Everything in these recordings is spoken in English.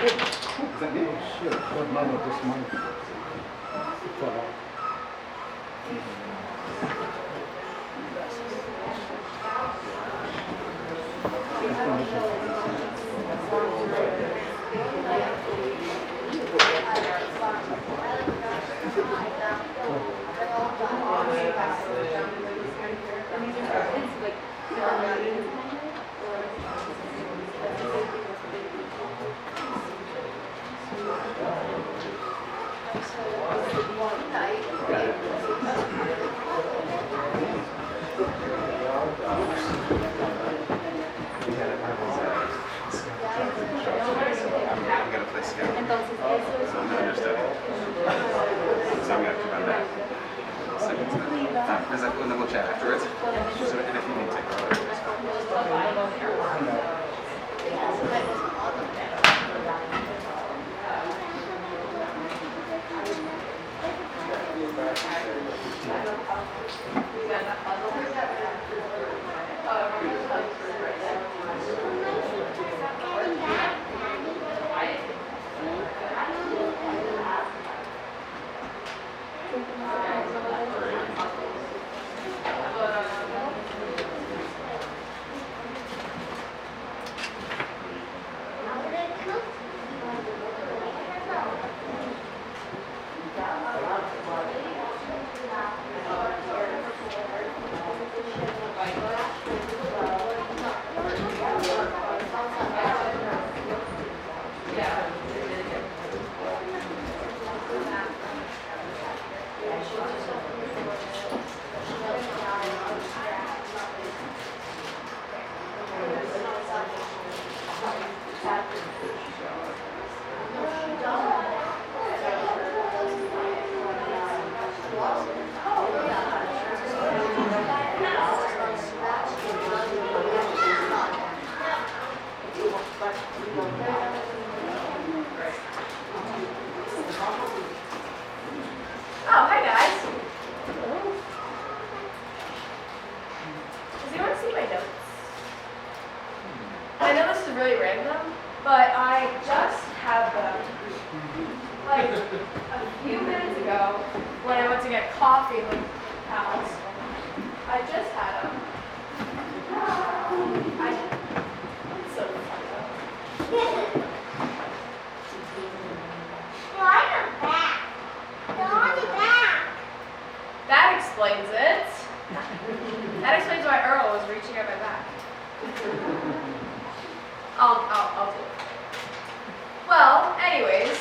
that me? Oh, shit. What number this month? Fell off. I'm gonna play scout. So I'm gonna understudy. So I'm gonna have to run that. Second time. And then we'll chat afterwards. So, and if you need to take photos. Oh, hi guys. Does anyone see my notes? I know this is really random, but I just had them like a few minutes ago when I went to get coffee with pals. I just had them. It's so funny though. That explains it. That explains why Earl was reaching at my back. I'll do it. Well, anyways,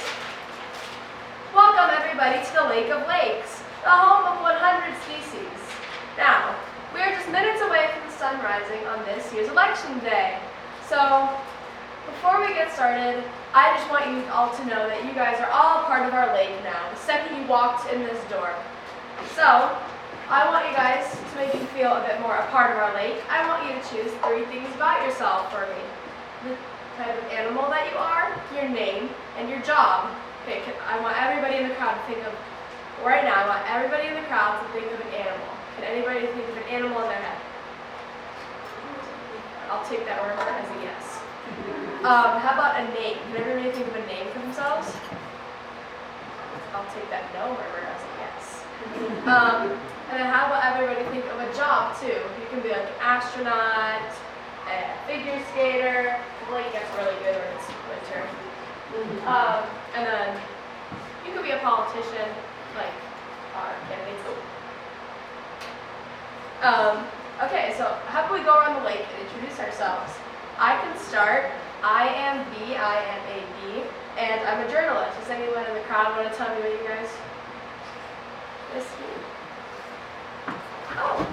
welcome everybody to the Lake of Lakes, the home of 100 species. Now, we are just minutes away from the sun rising on this year's election day. So, before we get started, I just want you all to know that you guys are all a part of our lake now, the second you walked in this door. So, I want you guys to make you feel a bit more a part of our lake. I want you to choose 3 things about yourself for me. The type of animal that you are, your name, and your job. Okay, I want everybody in the crowd to think of, right now, I want everybody in the crowd to think of an animal. Can anybody think of an animal in their head? I'll take that word as a yes. How about a name? Can everybody think of a name for themselves? I'll take that no word as a yes. And then how about everybody think of a job too? You can be like an astronaut, a figure skater. The lake gets really good when it's winter. And then you could be a politician, like our candidates. Okay, so how about we go around the lake and introduce ourselves? I can start. I am B, and I'm a journalist. Does anyone in the crowd want to tell me what you guys? Yes, you. Oh.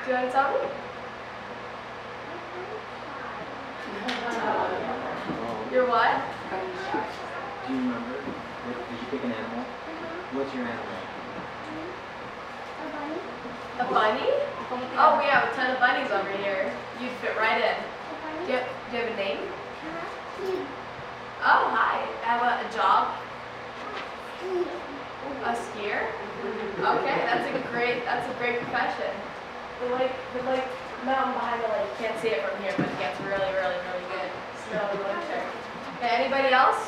Do you want to tell me? You're what? Do you remember? Did you pick an animal? What's your animal? A bunny? Oh, we have a ton of bunnies over here. You'd fit right in. Do you have a name? Oh, hi. I have a job. A skier? Okay, that's a great profession. The lake mountain behind the lake can't see it from here, but it gets really, really, really good snow in the winter. Okay, anybody else?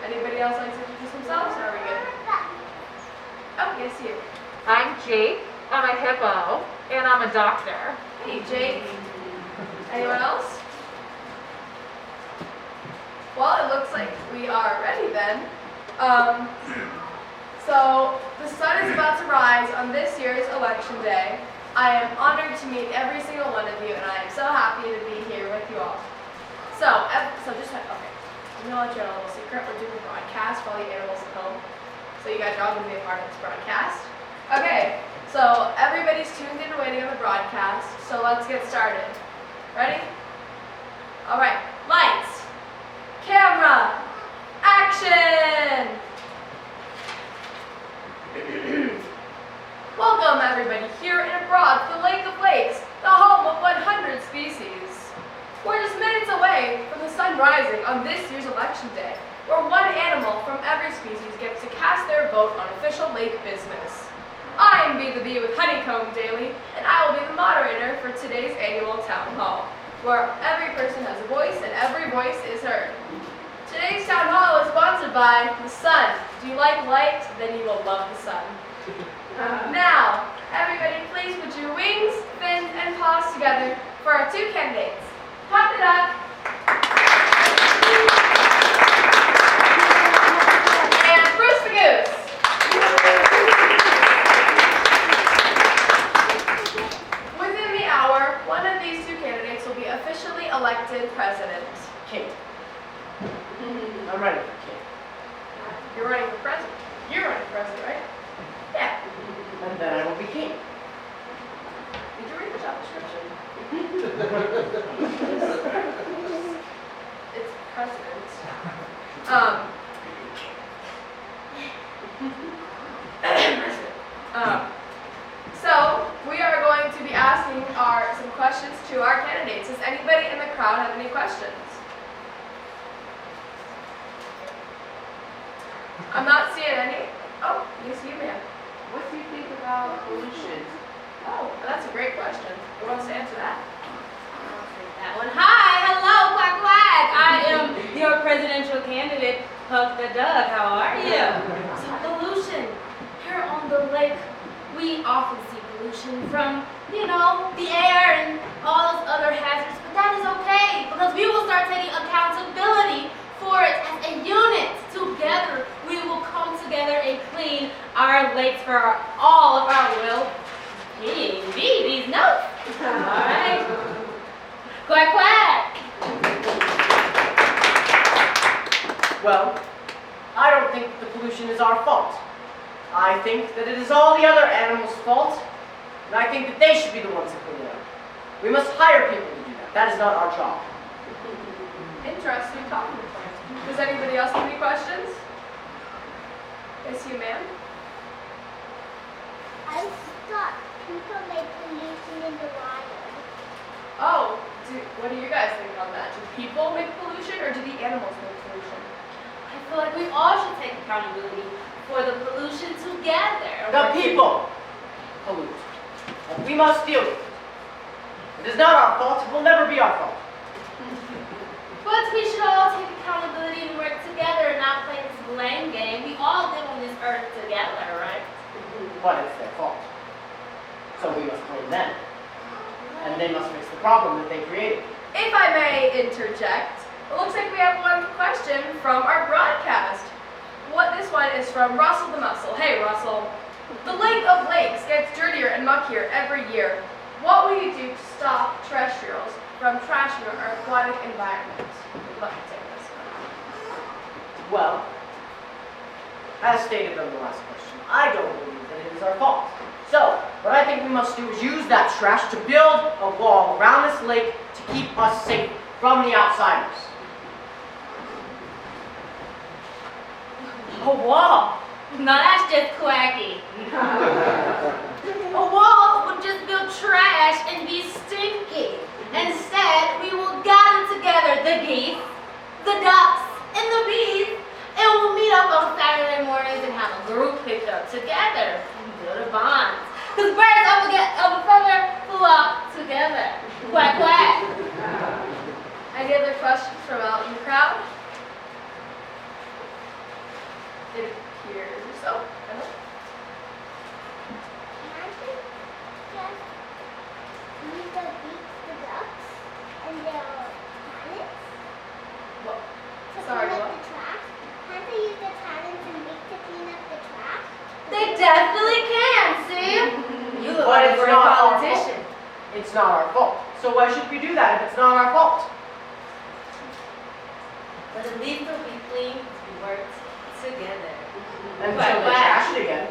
Anybody else like to introduce themselves, or are we good? Oh, yes, you. I'm Jake. I'm a hippo, and I'm a doctor. Hey, Jake. Anyone else? Well, it looks like we are ready then. So, the sun is about to rise on this year's election day. I am honored to meet every single one of you, and I am so happy to be here with you all. So just, okay, I'm gonna let you know a little secret. We're doing a broadcast for all the animals at home. So you guys are all gonna be a part of this broadcast. Okay, so everybody's tuned in and waiting on the broadcast, so let's get started. Ready? All right, lights, camera, action! Welcome everybody here and abroad to the Lake of Lakes, the home of 100 species. We're just minutes away from the sun rising on this year's election day, where one animal from every species gets to cast their vote on official lake business. I am Be the Bee with Honeycomb Daily, and I will be the moderator for today's annual town hall, where every person has a voice and every voice is heard. Today's town hall is sponsored by the sun. Do you like light? Then you will love the sun. Now, everybody please put your wings, fins, and paws together for our two candidates. Pop it up. And Bruce the Goose. Within the hour, one of these two candidates will be officially elected president. King. I'm ready for king. You're running for president. You're running for president, right? Yeah. And then I will be king. Did you read the job description? It's president. So we are going to be asking some questions to our candidates. Does anybody in the crowd have any questions? I'm not seeing any. Oh, yes, you, ma'am. What do you think about pollution? Oh, that's a great question. Who wants to answer that? I'll take that one. Hi, hello, quack quack. I am your presidential candidate, Puff the Duck. How are you? So pollution. Here on the lake, we often see pollution from, the air and all those other hazards, but that is okay because we will start taking accountability for it as a unit. Together, we will come together and clean our lakes for all of our well-being. These notes. All right. Quack quack. Well, I don't think the pollution is our fault. I think that it is all the other animals' fault, and I think that they should be the ones to clean it up. We must hire people to do that. That is not our job. Interesting talking point. Does anybody else have any questions? Yes, you, ma'am. I thought people make pollution in the water. Oh, what do you guys think on that? Do people make pollution or do the animals make pollution? I feel like we all should take accountability for the pollution together. The people pollute, and we must deal with it. It is not our fault. It will never be our fault. But we should all take accountability and work together and not play this blame game. We all live on this earth together, right? But it's their fault. So we must blame them. And they must fix the problem that they created. If I may interject, it looks like we have one question from our broadcast. This one is from Russell the Muscle. Hey, Russell. The Lake of Lakes gets dirtier and muckier every year. What will you do to stop terrestrials from trashing our aquatic environment? Would love to take this one. Well, as stated on the last question, I don't believe that it is our fault. So, what I think we must do is use that trash to build a wall around this lake to keep us safe from the outsiders. A wall? No, that's just quacky. A wall would just build trash and be stinky. Instead, we will gather together the geese, the ducks, and the bees, and we'll meet up on Saturday mornings and have a group picture stuck together and build a bond. Because birds of a feather flock together. Quack, quack. Any other questions from out in the crowd? It appears so. Emma? Can't we just use the beaks, the ducks, and their talents What? to Sorry, clean what? up the trash? Can't they use their talents and beaks to clean up the trash? They definitely can, see? You look But like a it's great not our politician. It's not our fault. So why should we do that if it's not our fault? But at least it'll be clean if we work together. Until Quack, they quack. trash it again.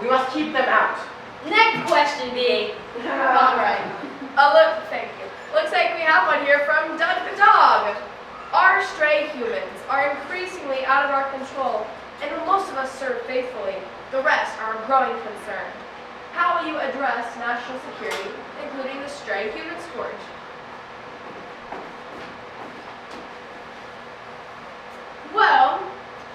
We must keep them out. Next question being, All right. Look, thank you. Looks like we have one here from Doug the dog. Our stray humans are increasingly out of our control, and when most of us serve faithfully, the rest are a growing concern. How will you address national security, including the stray human scourge? well,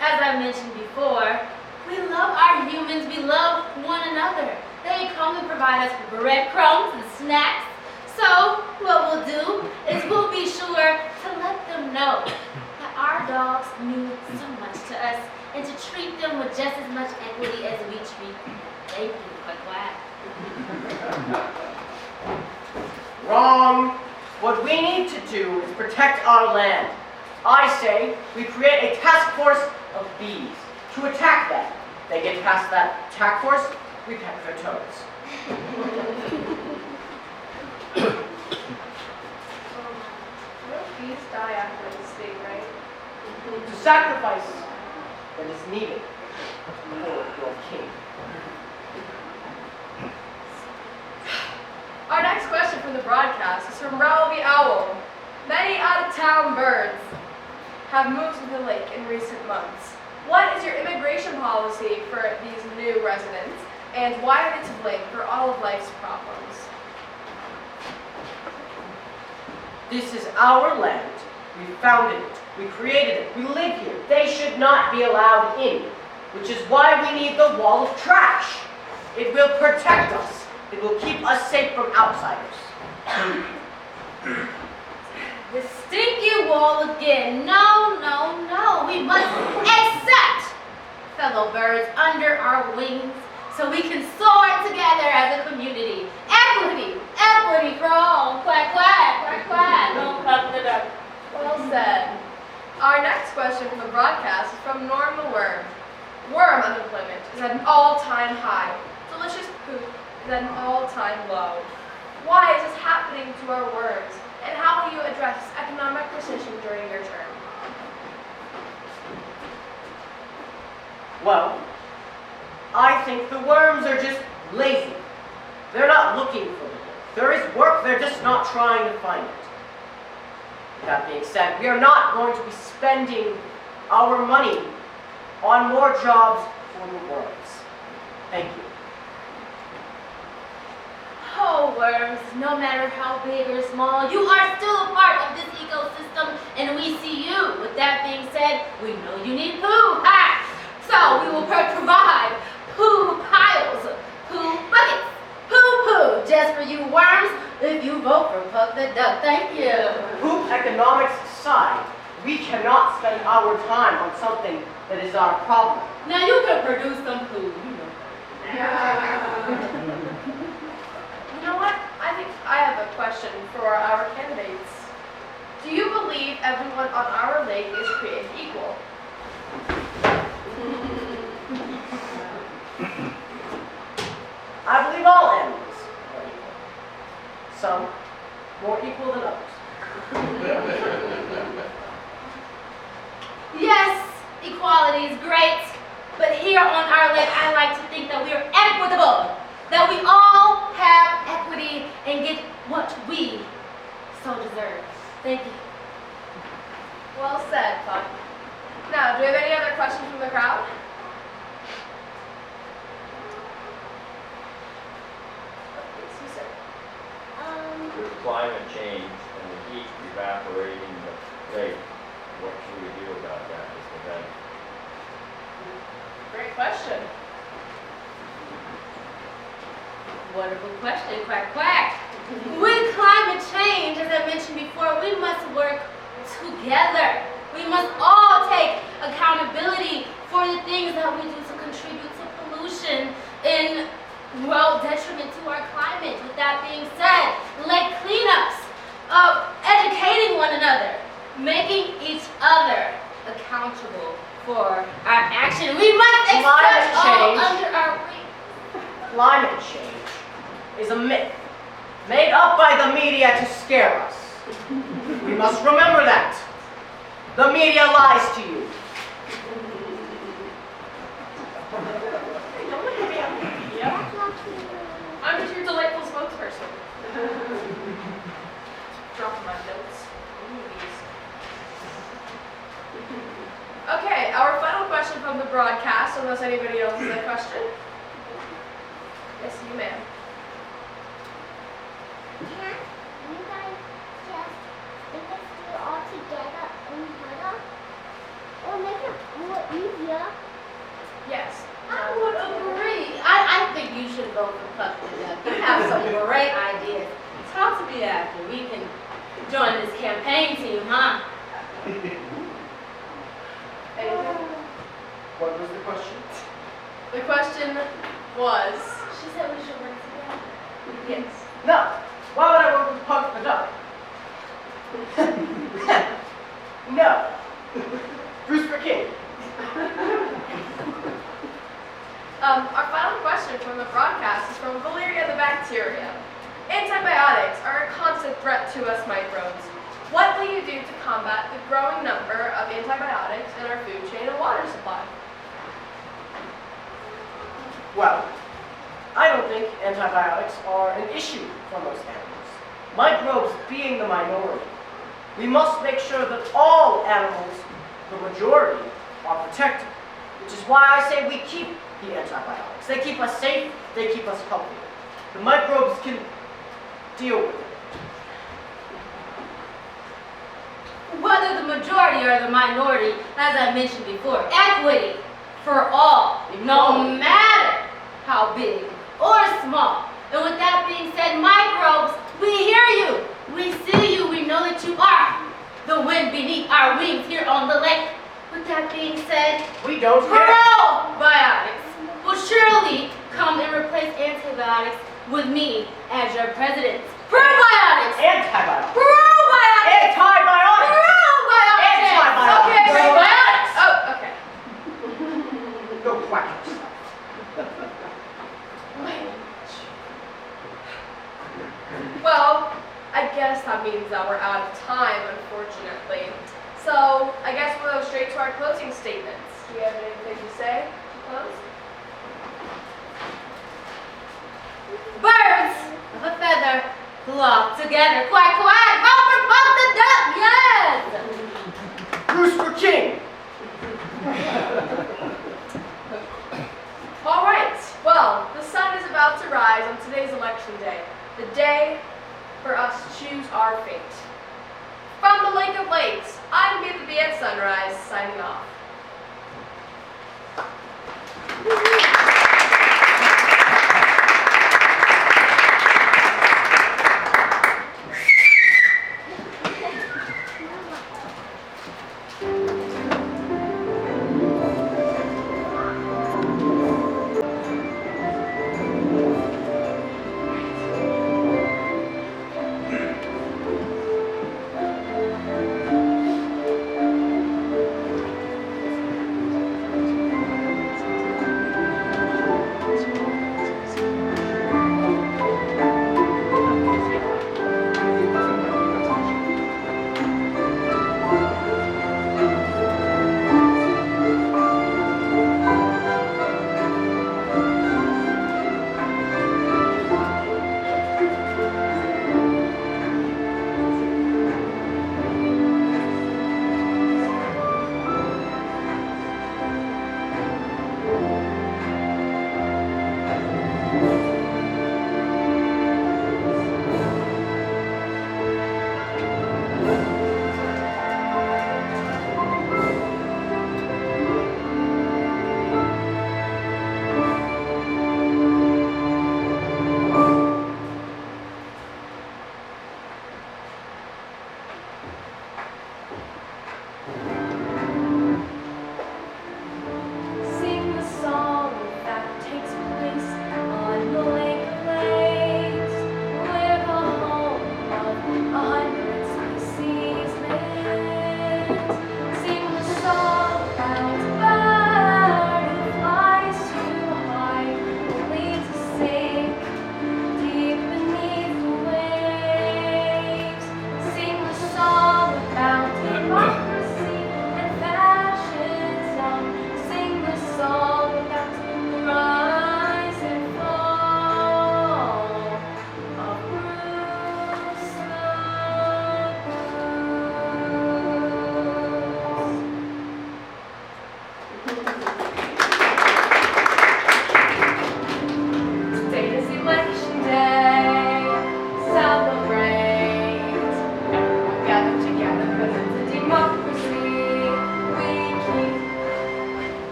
as I mentioned before, we love our humans, we love one another. They come and provide us with breadcrumbs and snacks. So what we'll do is we'll be sure to let them know that our dogs mean so much to us and to treat them with just as much equity as we treat them. Thank you, quack, quack. Wrong. What we need to do is protect our land. I say we create a task force of bees to attack them. They get past that task force, we peck their toes. Bees die after the sting, right? To sacrifice that is needed for your king. Our next question from the broadcast is from Raoul the Owl. Many out-of-town birds have moved to the lake in recent months. What is your immigration policy for these new residents, and why are they to blame for all of life's problems? This is our land. We founded it. We created it. We live here. They should not be allowed in, which is why we need the wall of trash. It will protect us. It will keep us safe from outsiders. The stinky wall again. No, no, no. We must accept fellow birds under our wings so we can soar together as a community. Equity, equity for all. Quack, quack, quack, quack. Don't fuck the duck. Well said. Our next question from the broadcast is from Norm the Worm. Worm unemployment is at an all-time high. Delicious poop is at an all-time low. Why is this happening to our worms? And how will you address economic recession during your term? Well, I think the worms are just lazy. They're not looking for the work. There is work, they're just not trying to find it. That being said, we are not going to be spending our money on more jobs for the worms. Thank you. Oh, worms, no matter how big or small, you are still a part of this ecosystem, and we see you. With that being said, we know you need poo. Ha! So we will provide poo piles, poo buckets, poo, just for you worms, if you vote for Puck the Duck. Thank you. Poop economics aside, we cannot spend our time on something that is our problem. Now you can produce some poo, you know. You know what? I think I have a question for our candidates. Do you believe everyone on our lake is created equal? I believe all animals are equal. Some more equal than others. Yes, equality is great, but here on our lake, I like to think that we are equitable, that we all have equity and get what we so deserve. Thank you. Well said, Puck. Now, do we have any other questions from the crowd? Yes, you, sir. With climate change and the heat evaporating the lake, what should we do about that, this event? wonderful question, quack quack. With climate change, as I mentioned before, we must work together. We must all take accountability for the things that we do to contribute to pollution in, well, detriment to our climate. With that being said, lake cleanups, educating one another, making each other accountable for our action. We must accept all under our wing. Climate change is a myth made up by the media to scare us. We must remember that. The media lies to you. I'm just your delightful spokesperson. Dropping my notes. Okay, our final question from the broadcast, unless anybody else has a question. Yes, you ma'am. Can't you guys just make us do all together and huddle? Or make it more easier? Yes. I would agree. I think you should vote for Puck the Duck. You have some great ideas. Talk to me after. We can join this campaign team, huh? Anything? What was the question? The question was, She said we should work together. yes. No. Why would I work with Puck the Duck? No. Goose for king. Our final question from the broadcast is from Valeria the bacteria. Antibiotics are a constant threat to us microbes. What will you do to combat the growing number of antibiotics in our food chain and water supply? Well, I don't think antibiotics are an issue for most animals. Microbes being the minority. We must make sure that all animals, the majority, are protected. Which is why I say we keep the antibiotics. They keep us safe, they keep us healthy. The microbes can deal with it. Whether the majority or the minority, as I mentioned before, equity for all, no matter how big or small. And with that being said, microbes, we hear you, we see you, we know that you are the wind beneath our wings here on the lake. With that being said, We don't care. probiotics will surely come and replace antibiotics with me as your president. Probiotics! Antibiotics. Probiotics! Antibiotics. Probiotics! Antibiotics. Okay, Probiotics! oh, okay. Go quack yourself. Well, I guess that means that we're out of time, unfortunately. So, I guess we'll go straight to our closing statements. Do you have anything to say to close? Birds of a feather flock together. Quack, quack! Vote for Puck the Duck! Yes! Goose for king. All right. Well, the sun is about to rise on today's election day, the day for us to choose our fate. From the Lake of Lakes, I'm Be the Bee at Sunrise, signing off.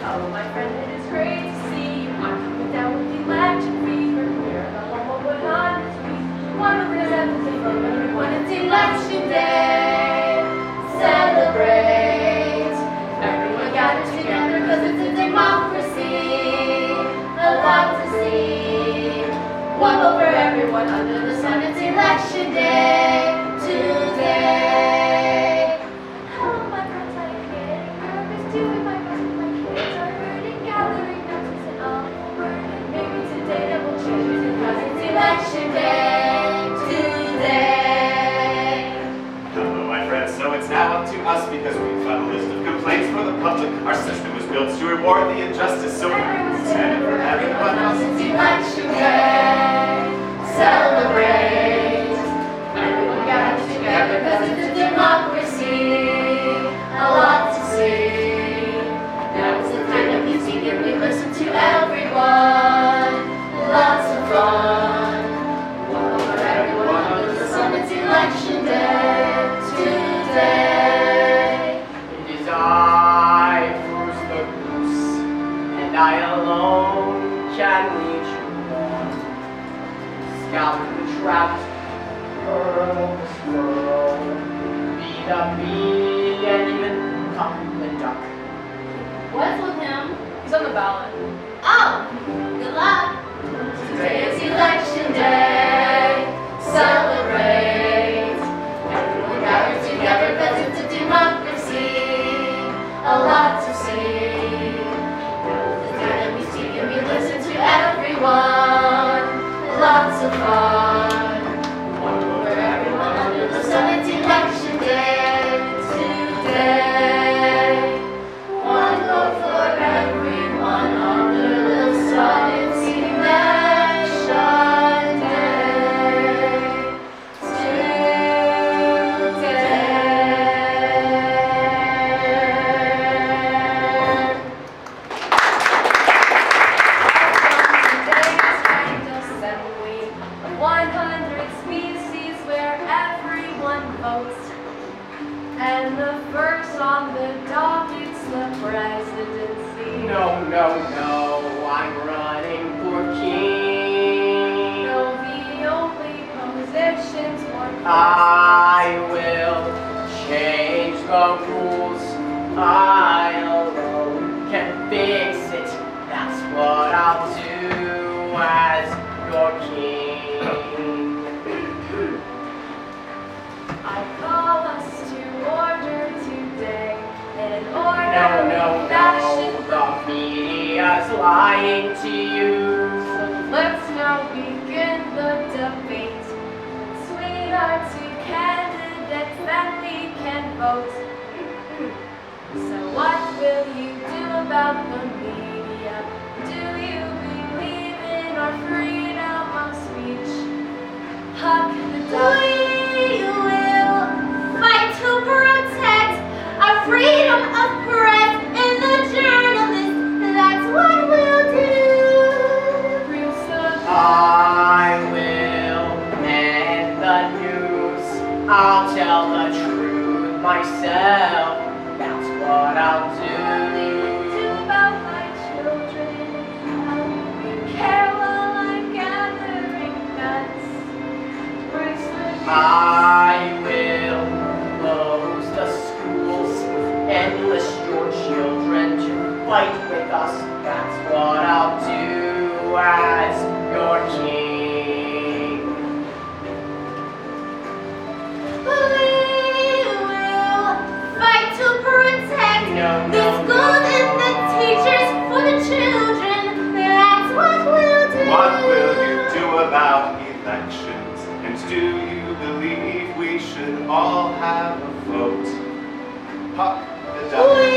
Oh, my friend, it is great to see you. I'm coming down with the electric fever. We're in the home of 100 Sweets. One representative from everyone. It's election day. Celebrate. Everyone gathered together because it's a democracy. A lot to see. One vote for everyone under the sun. It's election day today. Oh, my friends, I'm getting nervous. Doing my best with my kids are hurting. Gathering notices and all burning. Maybe today that will change because it's election day today. Hello, my friends. So it's now up to us because we've got a list of complaints for the public. Our system was built to reward the injustice, so Everyone's stand for everyone else. It's election day. Celebrate. Everyone gathered together because it's a democracy. A lot to see. Now it's the time that we sing and we listen to everyone. Lots of fun. One over everyone under the sun. It's election day today. It is I, Goose the Goose, and I alone can lead you on. Scout the trapped, hurl the squirrel, be the bee, and even cock the duck. What's with him? He's on the ballot. Oh, good luck. Today is election day. Celebrate. Everyone gathered together because it's a democracy. A lot to see. Now is the time that we speak and we listen to everyone. Lots of fun. One vote for everyone under the sun. It's election day today. One vote for everyone under the sun. It's election day today. Today's assembly of 100 species where everyone votes. And the first on the docket's the presidency. No, I'm running for king. No, the only positions for I will change the rules. I alone can fix it. That's what I'll do as your king. I call us to order today in an orderly No, fashion. the media's lying to you. So let's now begin the debate. Between our two candidates that we can vote. So what will you do about the media? Do you believe in our freedom of speech? Huck the duck. We will fight to protect our freedom of press and the journalists. That's what we'll do. Bruce the I will end the news. I'll tell the truth myself. That's what I'll What will do. you do about my children? How will you care while I'm gathering nuts? Bruce the I will close the schools and enlist your children to fight with us. That's what I'll do as your king. We will fight to protect No, the schools and the teachers for the children. That's what we'll do. What will you do about elections? And do you believe we should all have a vote? Huck the duck. We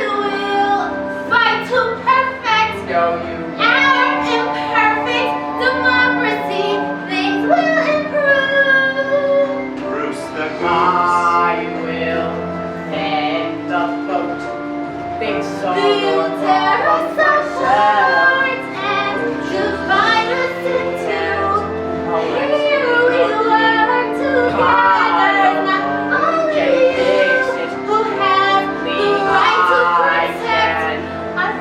will fight to perfect No, you our imperfect democracy. Things will improve. Bruce the Goose. I will end the vote. Things so We'll tear us apart and divide us into. Here we work together, not only who have the right to protect our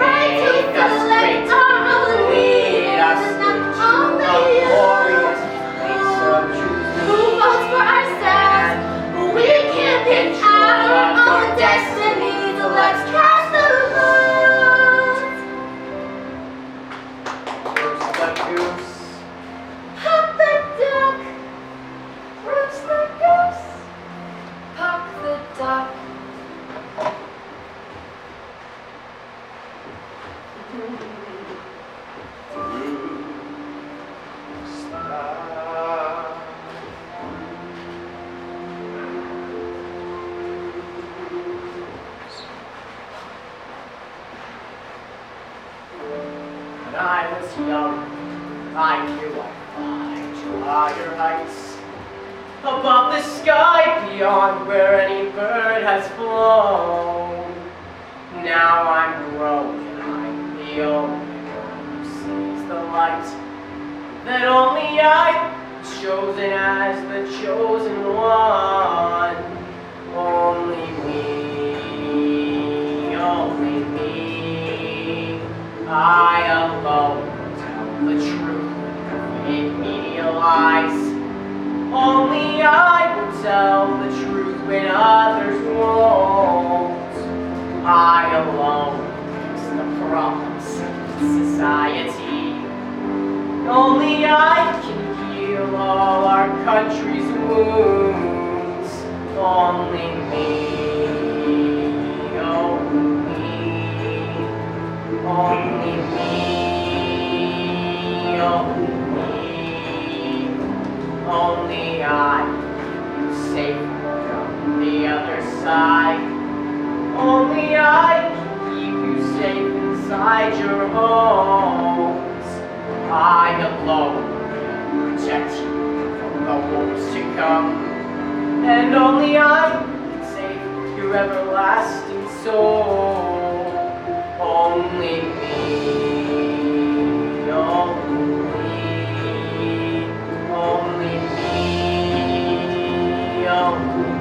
When I was young, I knew I'd fly to higher heights, above the sky, beyond where any bird has flown. Now I'm grown and I'm the only one who sees the light that only I was chosen as the chosen one. Only me, only me. I alone tell the truth when fake media lies. Only I will tell the truth when others won't. I alone fix the problems in society. Only I can heal all our country's wounds. Only me, only me, only me, only me. Only I keep you safe from the other side. Only I can keep you safe inside your homes. I alone can protect you from the wolves to come. And only I can save your everlasting soul. Only me, only me, only me, only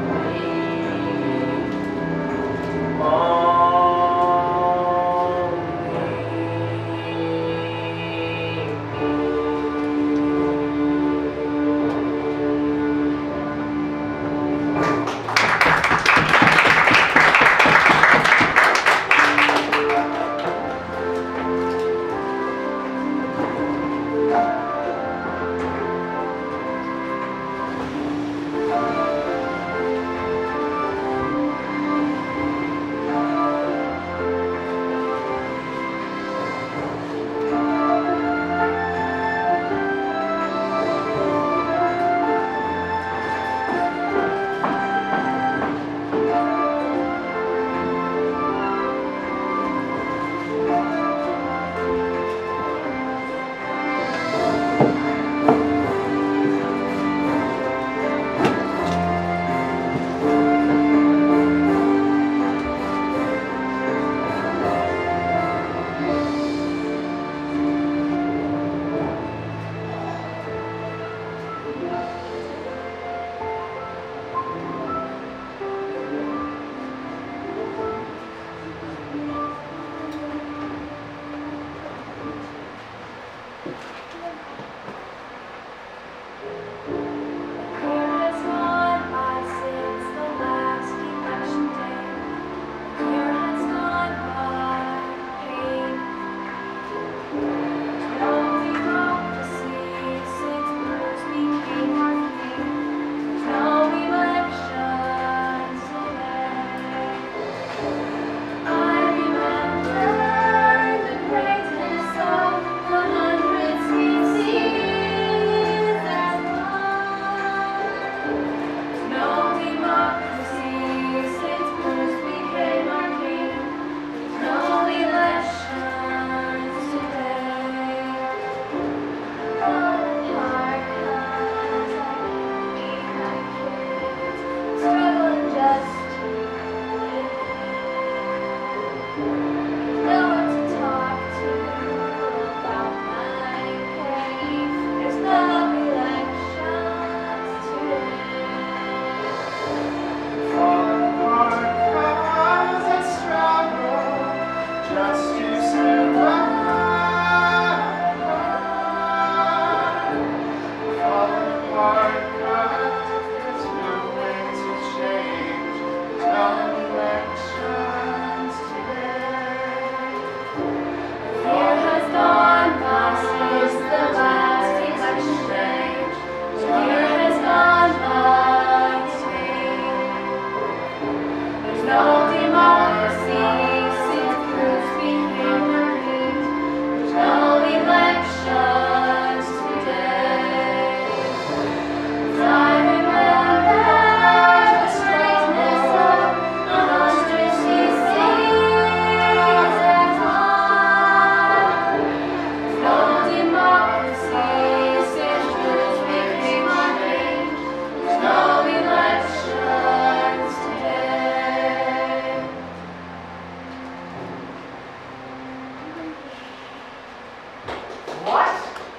What?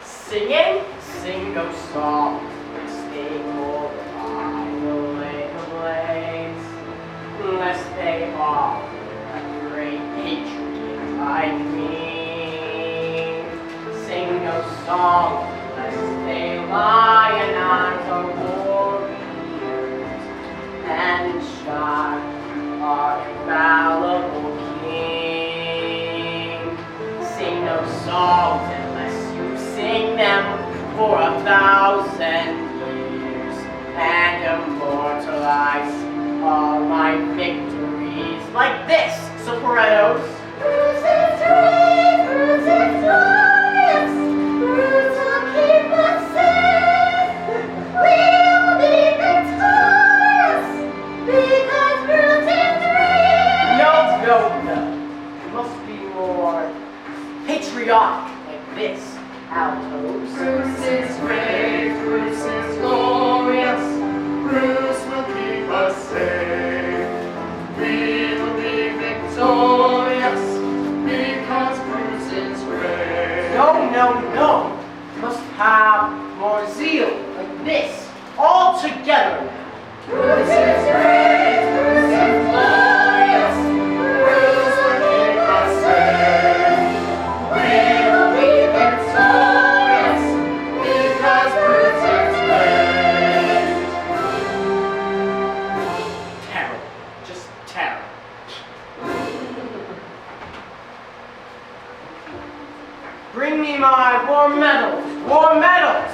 Singing? Sing no song. Stay more by the lake of lakes, lest they offer a great patriot like me. Sing no song, lest they lionize our warriors and shine our infallible king. Sing no songs unless you sing them for 1,000 years and immortalize all my victories like this, sopranos. Bruce is great, Bruce is glorious, Bruce will keep us safe. We'll be victorious because Bruce is great. No. It must be more patriotic like this, altos. Bruce is great, Bruce is glorious, Bruce will keep us safe. We will be victorious because Bruce is great. No. Must have more zeal like this, all together now. Bruce is great, Bruce is glorious, Bruce will keep us safe. We will be victorious because Bruce is great. Terrible, just terrible. Bring me my war medals, war medals!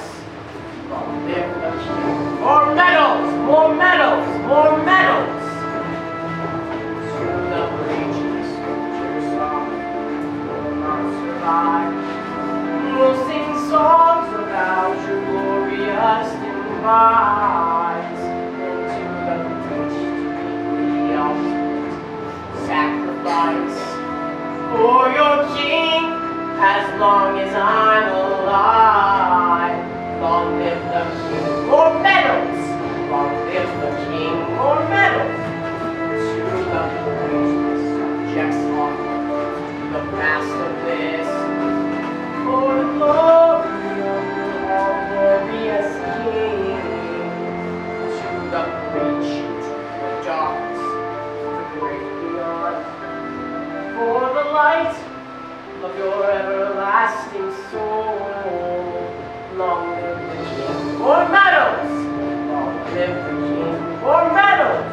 Long live the king. More medals, more medals, more medals! To the breaches, soldiers song will not survive. We'll sing songs about your glorious demise. Into the breach to be the ultimate sacrifice for your king. As long as I'm alive, long live the king, more medals! Long live the king, more medals! To the gracious subjects on the past of this, for the glory of our glorious king. To the ancient darkness, the great beyond, for the light of your everlasting soul. Long live the king, more medals! Long live the king, more medals!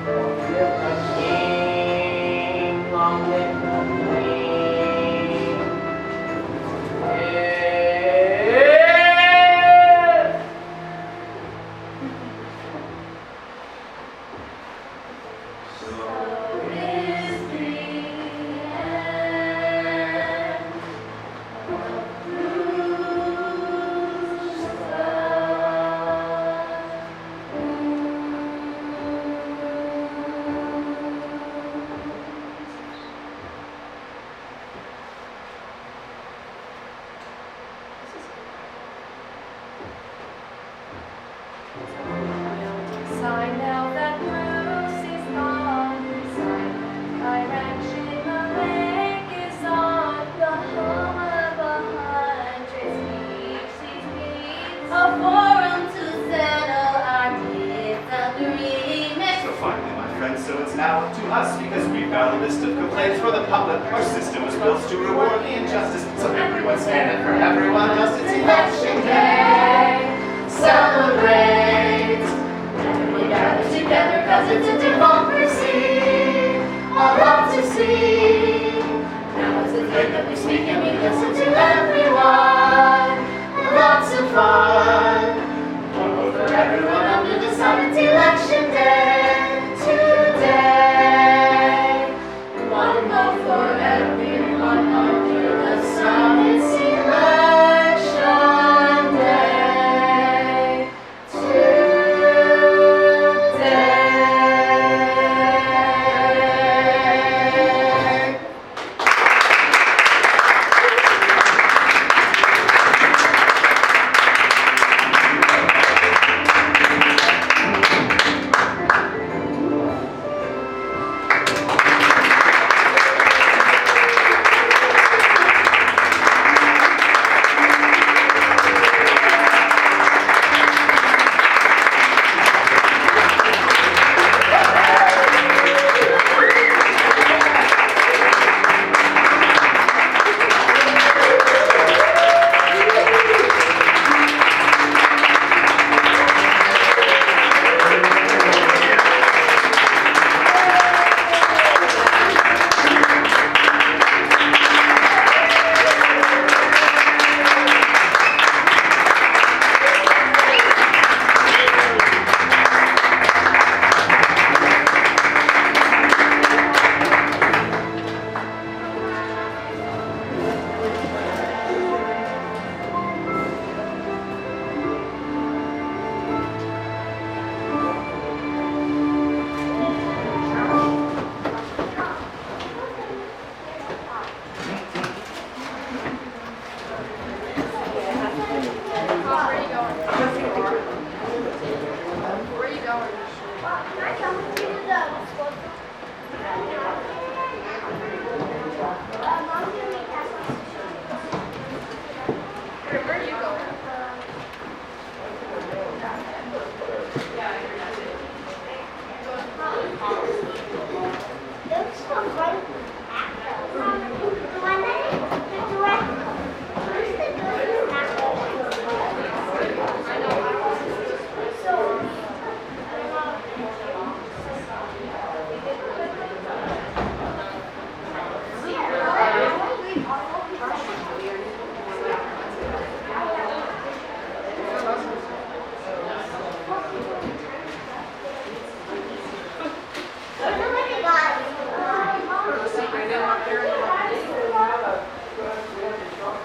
Long live the king, long live the king. Yeah. So is the end of Bruce's Sign now that Bruce is gone. Sign direction the lake is on. The home of 100 species. a forum to settle our disagreements. So finally, my friends, so it's now up to us, because we've got a list of complaints for the public. Our system was built to reward the injustice, so everyone's standing for everyone else. It's election day. Celebrate. Everyone gather together because it's a democracy. A lot to see. Now is the day that we speak and we listen to everyone. Lots of fun. One vote for everyone under the sun. It's election day today. One vote for everyone under the sun. It's election day today.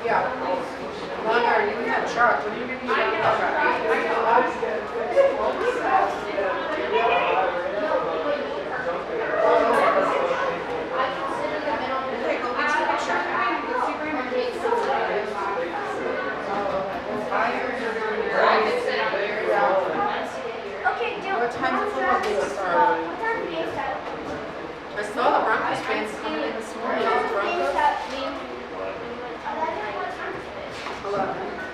Yeah. Mother, you have Chuck. What are you gonna Okay, do What time's the football game start? I saw the Broncos fans coming in this morning. Broncos? 11.